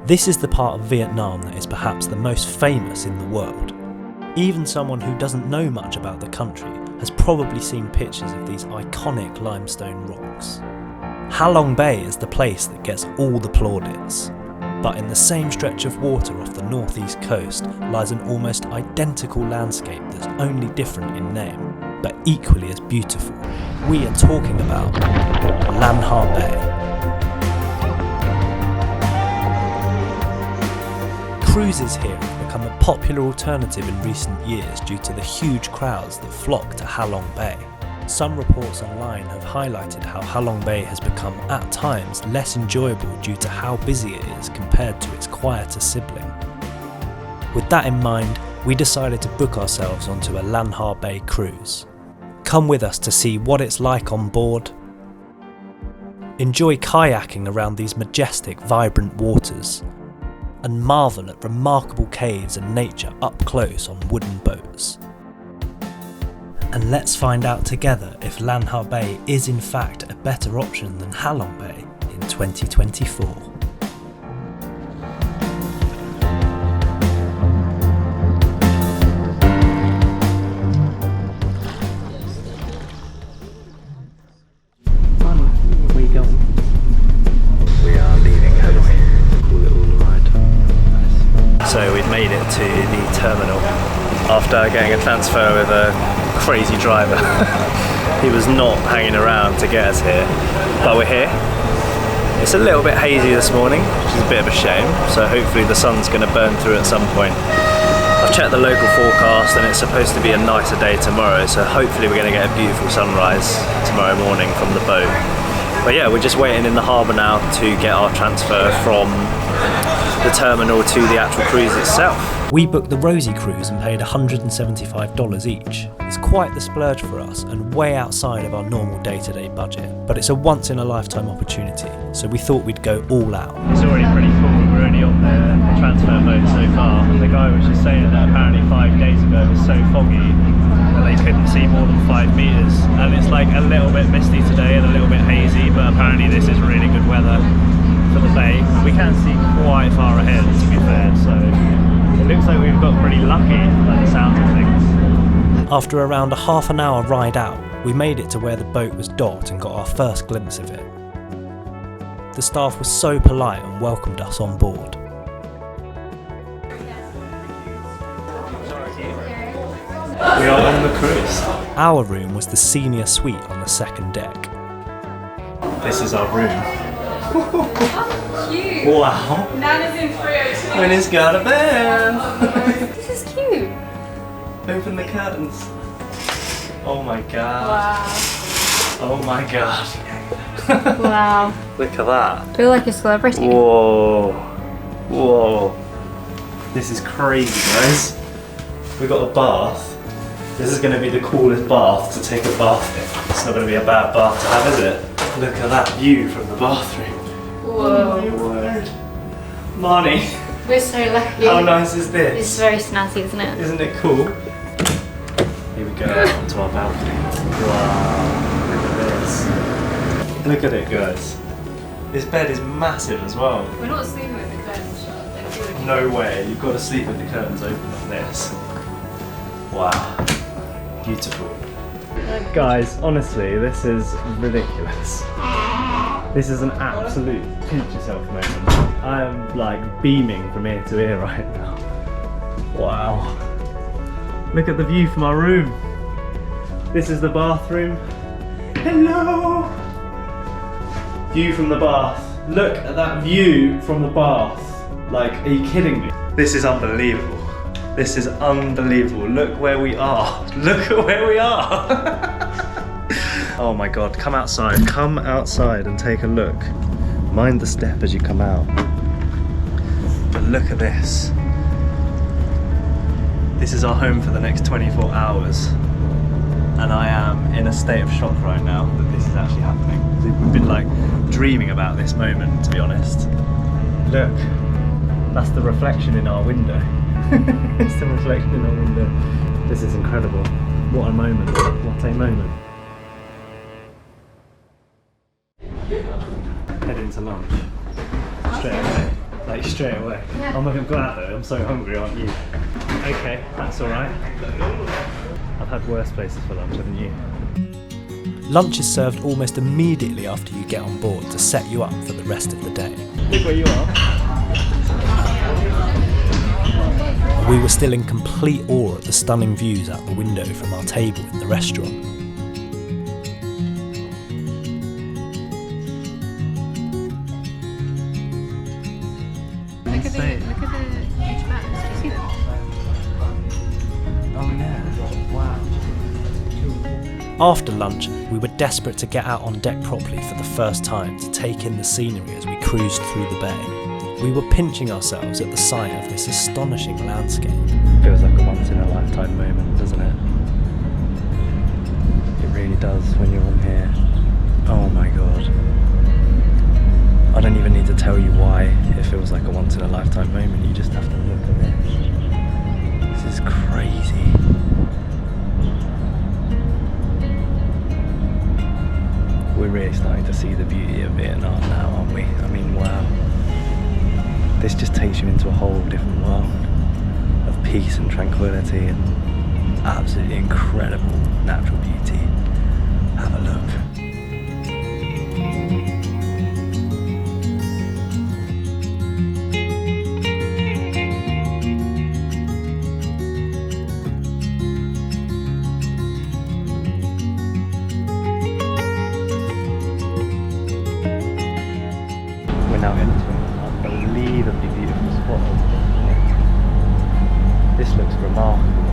This is the part of Vietnam that is perhaps the most famous in the world. Even someone who doesn't know much about the country has probably seen pictures of these iconic limestone rocks. Ha Long Bay is the place that gets all the plaudits. But in the same stretch of water off the northeast coast lies an almost identical landscape that's only different in name, but equally as beautiful. We are talking about Lan Ha Bay. Cruises here have become a popular alternative in recent years due to the huge crowds that flock to Ha Long Bay. Some reports online have highlighted how Ha Long Bay has become at times less enjoyable due to how busy it is compared to its quieter sibling. With that in mind, we decided to book ourselves onto a Lan Ha Bay cruise. Come with us to see what it's like on board. Enjoy kayaking around these majestic, vibrant waters, and marvel at remarkable caves and nature up close on wooden boats. And let's find out together if Lan Ha Bay is in fact a better option than Ha Long Bay in 2024. Where are you going? We are leaving Hanoi. Call it all a ride. Nice. So we've made it to the terminal after getting a transfer with a crazy driver. He was not hanging around to get us here, but we're here. It's a little bit hazy this morning, which is a bit of a shame, so hopefully the sun's going to burn through at some point. I've checked the local forecast and it's supposed to be a nicer day tomorrow, so hopefully we're going to get a beautiful sunrise tomorrow morning from the boat. But yeah, we're just waiting in the harbour now to get our transfer from the terminal to the actual cruise itself. We booked the Rosy Cruise and paid $175 each. It's quite the splurge for us and way outside of our normal day-to-day budget, but it's a once-in-a-lifetime opportunity, so we thought we'd go all out. It's already pretty full. We're only on the transfer boat so far, and the guy was just saying that apparently 5 days ago it was so foggy that they couldn't see more than 5 metres, and it's like a little bit misty today and a little bit hazy, but apparently this is really good weather for the bay. We can see quite far ahead, to be fair, so it looks like we've got pretty lucky by the sounds of things. After around a half an hour ride out, we made it to where the boat was docked and got our first glimpse of it. The staff was so polite and welcomed us on board. We are on the cruise. Our room was the senior suite on the second deck. This is our room. Cute. Wow. Nana's in 302. And it's got a bed. This is cute. Open the curtains. Oh my god. Wow. Oh my god. Wow. Look at that. I feel like a celebrity. Whoa. Whoa. This is crazy, guys. We got a bath. This is going to be the coolest bath to take a bath in. It's not going to be a bad bath to have, is it? Look at that view from the bathroom. Whoa. Oh my word. Marnie, We're so lucky. how nice is this? It's very snazzy, isn't it? Isn't it cool? Here we go, onto our balcony. Wow, look at this. Look at it, guys. This bed is massive as well. We're not sleeping with the curtains shut. No way, you've got to sleep with the curtains open on this. Wow, beautiful. Guys, honestly, this is ridiculous. This is an absolute pinch yourself moment. I am like beaming from ear to ear right now. Wow. Look at the view from our room. This is the bathroom. Hello! View from the bath. Look at that view from the bath. Like, are you kidding me? This is unbelievable. This is unbelievable. Look where we are. Look at where we are. Oh my god, come outside and take a look. Mind the step as you come out. But look at this. This is our home for the next 24 hours. And I am in a state of shock right now that this is actually happening. We've been like dreaming about this moment, to be honest. Look, that's the reflection in our window. It's the reflection in our window. This is incredible. What a moment, what a moment. Head into lunch straight away. Like straight away. Yeah. I'm glad though, I'm so hungry, aren't you? Okay, that's alright. I've had worse places for lunch, haven't you? Lunch is served almost immediately after you get on board to set you up for the rest of the day. Look where you are. We were still in complete awe at the stunning views out the window from our table in the restaurant. Look at the huge bats. Do you see them? Oh yeah, wow. After lunch, we were desperate to get out on deck properly for the first time to take in the scenery as we cruised through the bay. We were pinching ourselves at the sight of this astonishing landscape. Feels like a once in a lifetime moment, doesn't it? It really does when you're on here. Oh my god. I don't even need to tell you why it feels like a once in a lifetime moment, you just have to look at this. This is crazy. We're really starting to see the beauty of Vietnam now, aren't we? I mean, wow. This just takes you into a whole different world of peace and tranquility and absolutely incredible natural beauty. Have a look. We're now entering an unbelievably beautiful spot. This looks remarkable.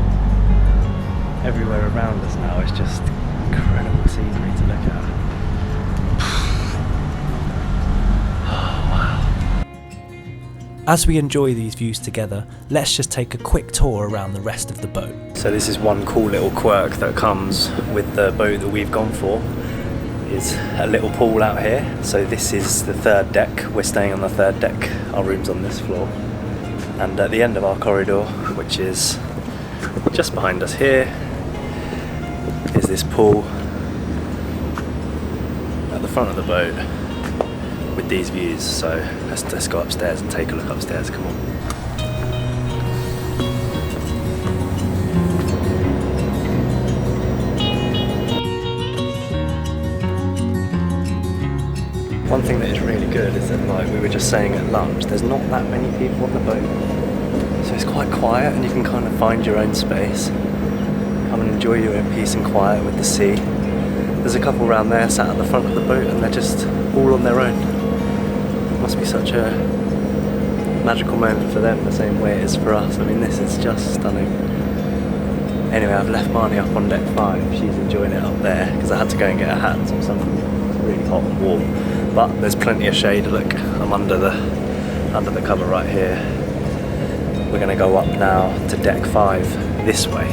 Everywhere around us now is just incredible scenery to look at. As we enjoy these views together, let's just take a quick tour around the rest of the boat. So this is one cool little quirk that comes with the boat that we've gone for, is a little pool out here. So this is the third deck. We're staying on the third deck. Our room's on this floor. And at the end of our corridor, which is just behind us here, is this pool at the front of the boat with these views. So let's go upstairs and take a look upstairs. Come on. One thing that is really good is that, like we were just saying at lunch, there's not that many people on the boat, so it's quite quiet and you can kind of find your own space. Come and enjoy your own peace and quiet with the sea. There's a couple around there sat at the front of the boat and they're just all on their own. It must be such a magical moment for them, the same way it is for us. I mean, this is just stunning. Anyway, I've left Marnie up on deck 5. She's enjoying it up there because I had to go and get her hat or something. It's really hot and warm. But there's plenty of shade. Look, I'm under the cover right here. We're going to go up now to deck 5 this way.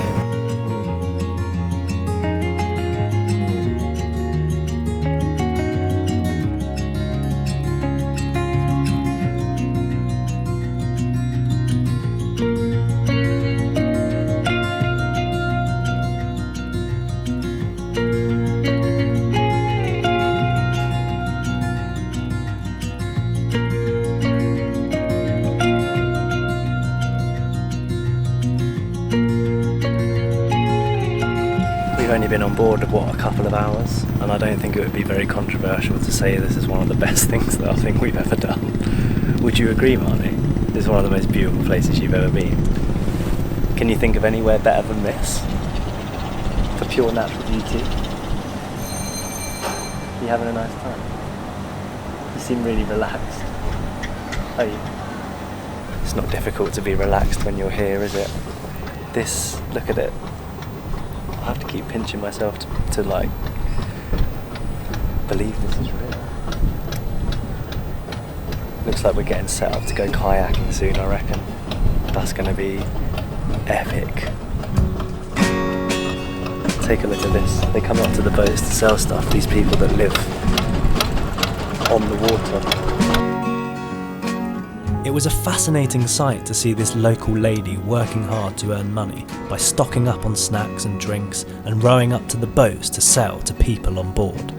We've only been on board a couple of hours, and I don't think it would be very controversial to say this is one of the best things that I think we've ever done. Would you agree, Marnie? This is one of the most beautiful places you've ever been. Can you think of anywhere better than this? For pure natural beauty? You having a nice time? You seem really relaxed. Are you? It's not difficult to be relaxed when you're here, is it? This, look at it. I have to keep pinching myself to like believe this is real. Looks like we're getting set up to go kayaking soon, I reckon. That's going to be epic. Take a look at this. They come up to the boats to sell stuff, these people that live on the water. It was a fascinating sight to see this local lady working hard to earn money by stocking up on snacks and drinks and rowing up to the boats to sell to people on board.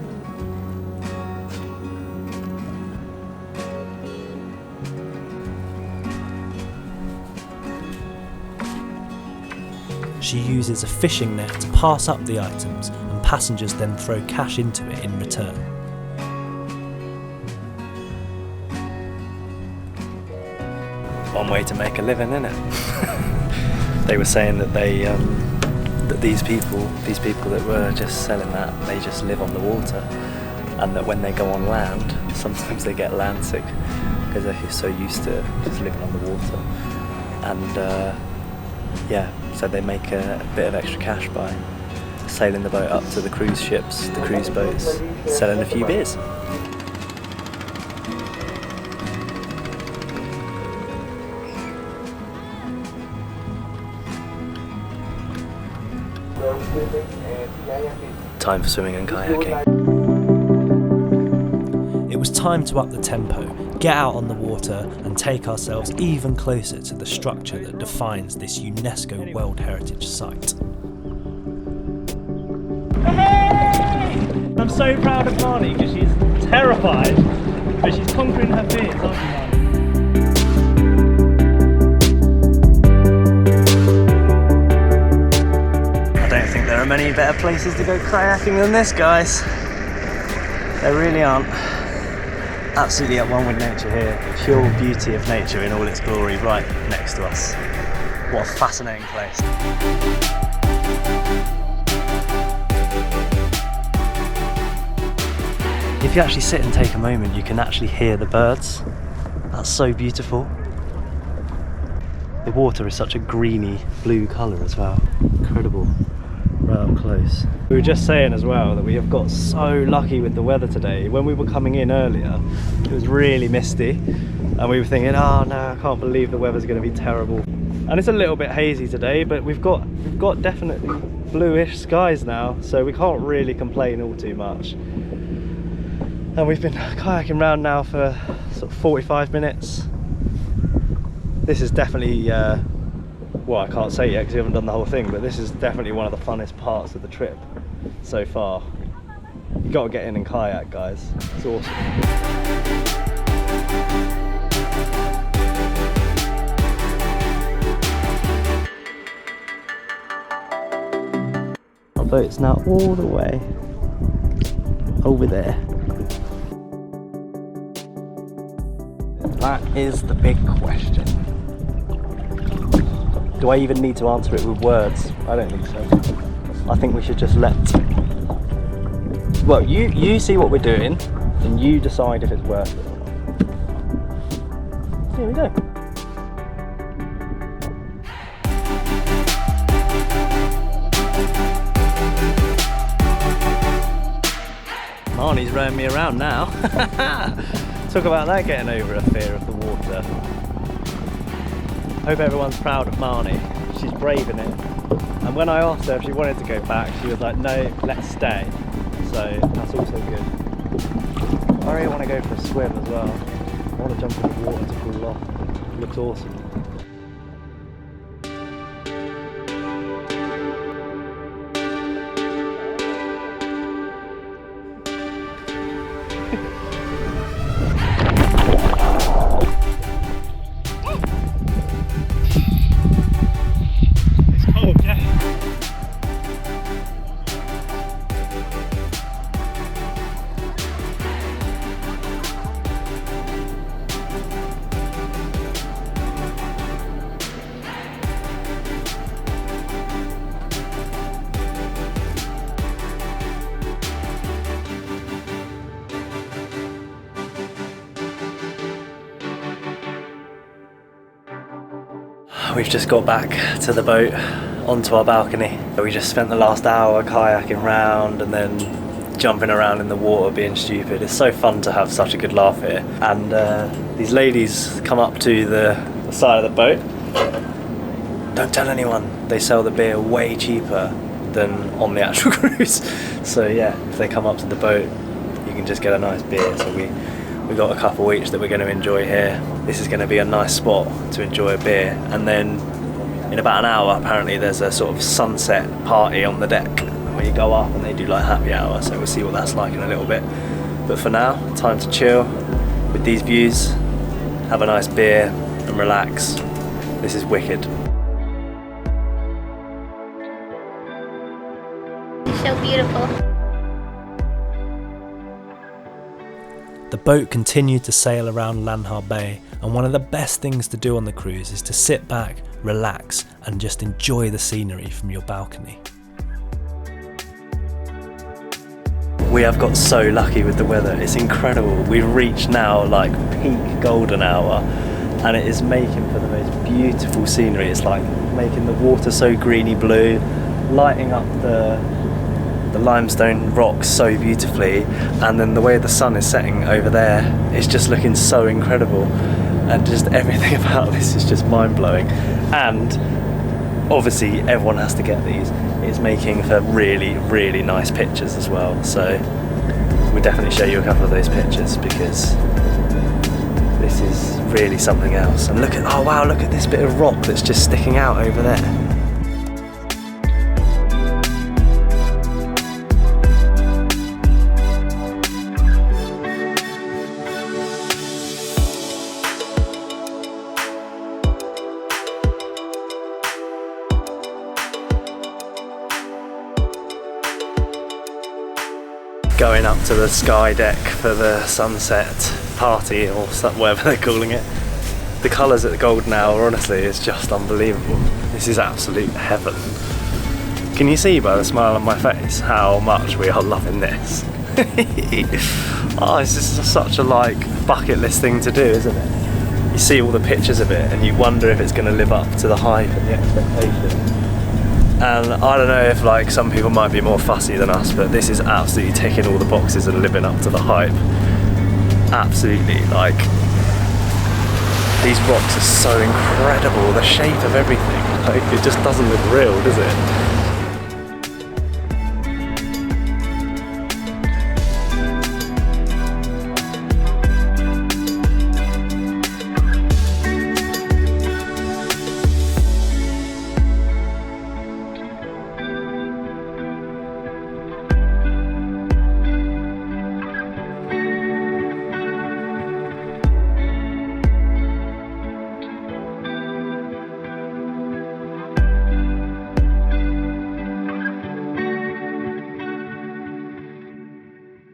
She uses a fishing net to pass up the items, and passengers then throw cash into it in return. One way to make a living, isn't it? They were saying that that these people that were just selling that, they just live on the water, and that when they go on land, sometimes they get land sick because they're so used to just living on the water. And yeah, so they make a bit of extra cash by sailing the boat up to the cruise ships, the cruise boats, selling a few beers. Time for swimming and kayaking. It was time to up the tempo, get out on the water and take ourselves even closer to the structure that defines this UNESCO World Heritage Site. I'm so proud of Marnie because she's terrified, but she's conquering her fears, aren't you, Marnie? I don't think there are many better places to go kayaking than this, guys. There really aren't. Absolutely at one with nature here. Pure beauty of nature in all its glory right next to us. What a fascinating place. If you actually sit and take a moment, you can actually hear the birds. That's so beautiful. The water is such a greeny blue colour as well. Incredible. Right up close. We were just saying as well that we have got so lucky with the weather today. When we were coming in earlier, it was really misty, and we were thinking, oh no, I can't believe the weather's going to be terrible. And it's a little bit hazy today, but we've got definitely bluish skies now, so we can't really complain all too much. And we've been kayaking around now for sort of 45 minutes. This is definitely well, I can't say yet because we haven't done the whole thing, but this is definitely one of the funnest parts of the trip so far. You got to get in and kayak, guys. It's awesome. Our boat's now all the way over there. That is the big question. Do I even need to answer it with words? I don't think so. I think we should just well, you see what we're doing and you decide if it's worth it or not. Here we go. Marnie's rowing me around now. Talk about that, getting over a fear of the water. Hope everyone's proud of Marnie. She's braving it. And when I asked her if she wanted to go back, she was like, no, let's stay. So that's also good. I really want to go for a swim as well. I want to jump in the water to cool off. It looks awesome. We've just got back to the boat, onto our balcony. We just spent the last hour kayaking round and then jumping around in the water being stupid. It's so fun to have such a good laugh here. And these ladies come up to the side of the boat. Don't tell anyone, they sell the beer way cheaper than on the actual cruise. So yeah, if they come up to the boat, you can just get a nice beer. So we got a couple each that we're going to enjoy here. This is going to be a nice spot to enjoy a beer, and then in about an hour apparently there's a sort of sunset party on the deck where you go up and they do like happy hour, so we'll see what that's like in a little bit. But for now, time to chill with these views, have a nice beer and relax. This is wicked. so beautiful. The boat continued to sail around Lan Ha Bay, and one of the best things to do on the cruise is to sit back, relax, and just enjoy the scenery from your balcony. We have got so lucky with the weather, it's incredible. We've reached now like peak golden hour, and it is making for the most beautiful scenery. It's like making the water so greeny blue, lighting up the limestone rocks so beautifully, and then the way the sun is setting over there is just looking so incredible, and just everything about this is just mind-blowing. And obviously everyone has to get these. It's making for really, really nice pictures as well, so we'll definitely show you a couple of those pictures, because this is really something else. And look at, oh wow, look at this bit of rock that's just sticking out over there. Going up to the sky deck for the sunset party, or whatever they're calling it. The colours at the golden hour, honestly, is just unbelievable. This is absolute heaven. Can you see by the smile on my face how much we are loving this? Oh, it's just such a bucket list thing to do, isn't it? You see all the pictures of it and you wonder if it's going to live up to the hype and the expectation. And I don't know if some people might be more fussy than us, but this is absolutely ticking all the boxes and living up to the hype. Absolutely, these rocks are so incredible, the shape of everything, it just doesn't look real, does it?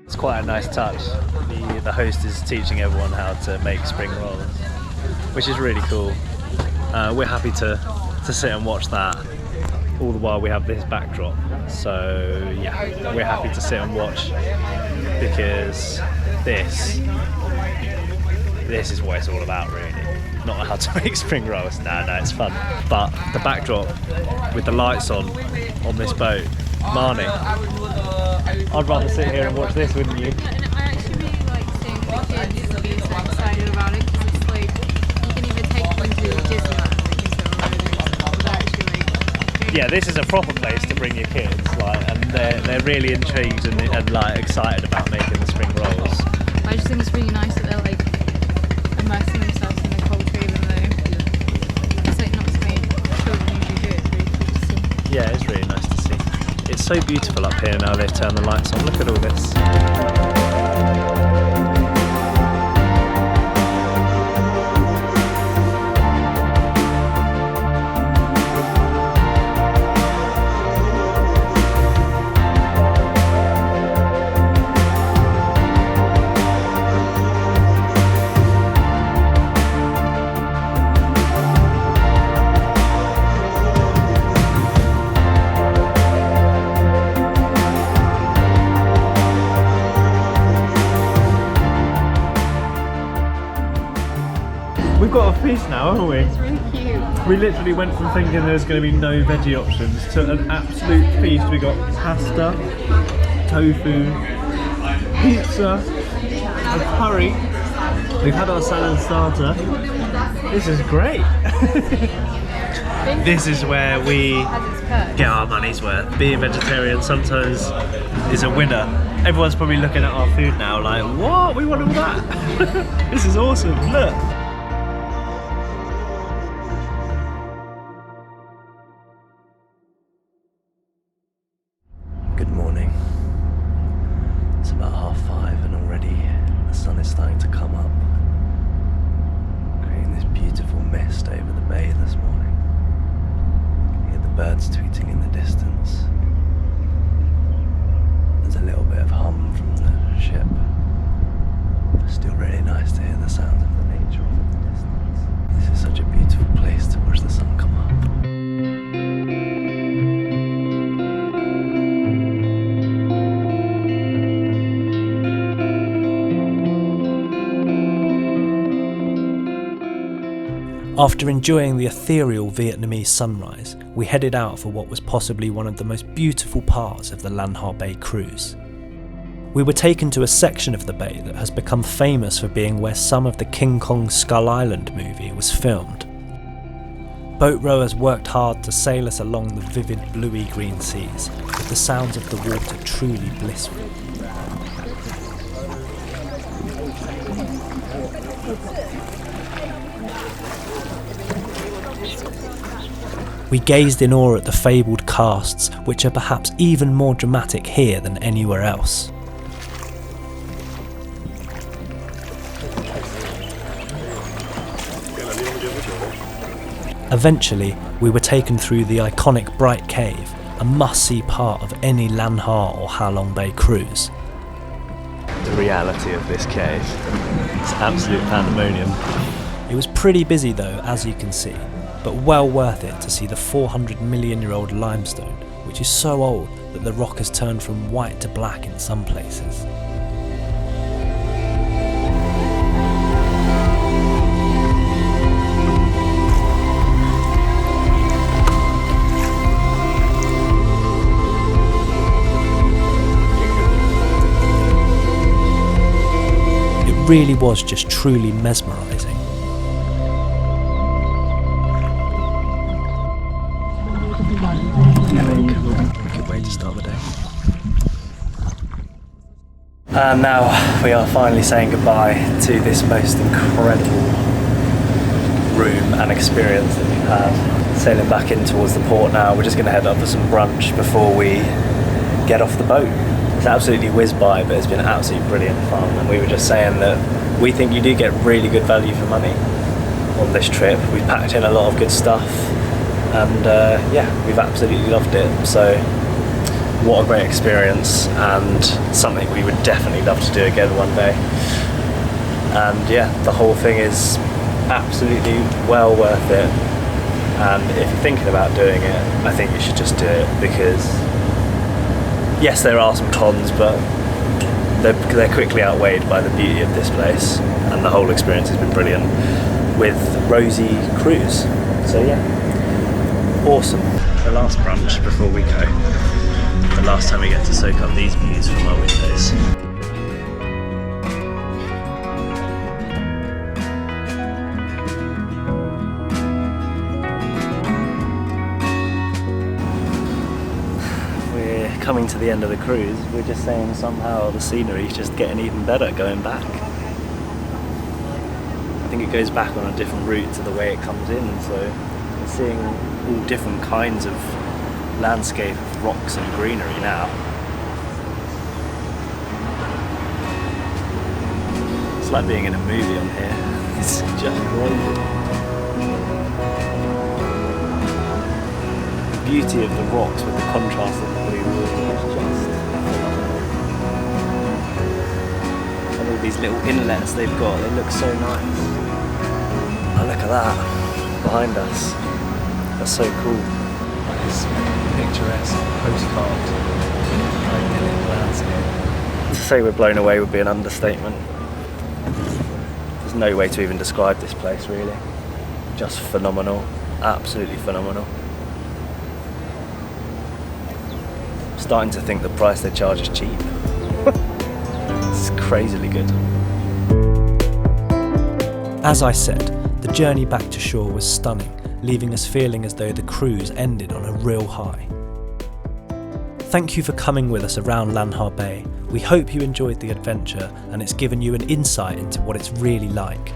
It's quite a nice touch. The host is teaching everyone how to make spring rolls, which is really cool. We're happy to sit and watch that all the while we have this backdrop. So yeah, we're happy to sit and watch, because this is what it's all about, really. Not how to make spring rolls. No, it's fun. But the backdrop with the lights on this boat, Marnie, I'd rather sit here and watch this, wouldn't you? I actually really like seeing the kids being so excited about it, because it's you can even take them to Disneyland. Yeah, this is a proper place to bring your kids, and they're really intrigued and excited about making the spring rolls. I just think it's really nice that they're immersing themselves in the culture, even though it's not something children usually do. It's really cool to see. Yeah, it's really nice to see. It's so beautiful up here now they've turned the lights on. Look at all this. We've got a feast now, haven't we? It's really cute. We literally went from thinking there was going to be no veggie options to an absolute feast. We got pasta, tofu, pizza, a curry. We've had our salad starter. This is great. This is where we get our money's worth. Being vegetarian sometimes is a winner. Everyone's probably looking at our food now like, what? We want all that? This is awesome, look. Good morning. It's about 5:30 and already the sun is starting to come up, creating this beautiful mist over the bay this morning. You can hear the birds tweeting in the distance. After enjoying the ethereal Vietnamese sunrise, we headed out for what was possibly one of the most beautiful parts of the Lan Ha Bay cruise. We were taken to a section of the bay that has become famous for being where some of the King Kong Skull Island movie was filmed. Boat rowers worked hard to sail us along the vivid bluey green seas, with the sounds of the water truly blissful. We gazed in awe at the fabled casts, which are perhaps even more dramatic here than anywhere else. Eventually, we were taken through the iconic Bright Cave, a must-see part of any Lan Ha or Ha Long Bay cruise. The reality of this cave. It's absolute pandemonium. It was pretty busy though, as you can see, but well worth it to see the 400 million year old limestone, which is so old that the rock has turned from white to black in some places. It really was just truly mesmerising. Good way to start the day. And now we are finally saying goodbye to this most incredible room and experience that we've had. Sailing back in towards the port now. We're just going to head up for some brunch before we get off the boat. It's absolutely whizzed by, but it's been absolutely brilliant fun. And we were just saying that we think you do get really good value for money on this trip. We've packed in a lot of good stuff. And yeah, we've absolutely loved it. So what a great experience, and something we would definitely love to do again one day. And yeah, the whole thing is absolutely well worth it. And if you're thinking about doing it, I think you should just do it, because yes, there are some cons, but they're quickly outweighed by the beauty of this place, and the whole experience has been brilliant with Rosy Cruise. So yeah, awesome. The last brunch before we go. The last time we get to soak up these views from our windows. We're coming to the end of the cruise. We're just saying somehow the scenery is just getting even better going back. I think it goes back on a different route to the way it comes in, so we're seeing all different kinds of landscape of rocks and greenery now. It's like being in a movie on here. It's just crazy. The beauty of the rocks with the contrast of the blue water is just phenomenal. And all these little inlets they've got, they look so nice. Oh, look at that behind us. That's so cool. This picturesque postcard landscape. To say we're blown away would be an understatement. There's no way to even describe this place, really. Just phenomenal, absolutely phenomenal. I'm starting to think the price they charge is cheap. It's crazily good. As I said, the journey back to shore was stunning, leaving us feeling as though the cruise ended on a real high. Thank you for coming with us around Lan Ha Bay. We hope you enjoyed the adventure and it's given you an insight into what it's really like.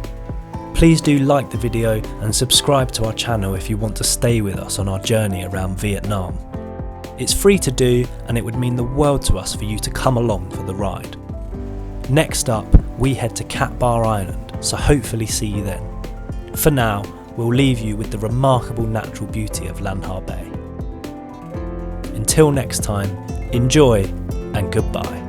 Please do like the video and subscribe to our channel if you want to stay with us on our journey around Vietnam. It's free to do, and it would mean the world to us for you to come along for the ride. Next up, we head to Cat Bar Island, so hopefully see you then. For now, we'll leave you with the remarkable natural beauty of Lan Ha Bay. Until next time, enjoy and goodbye.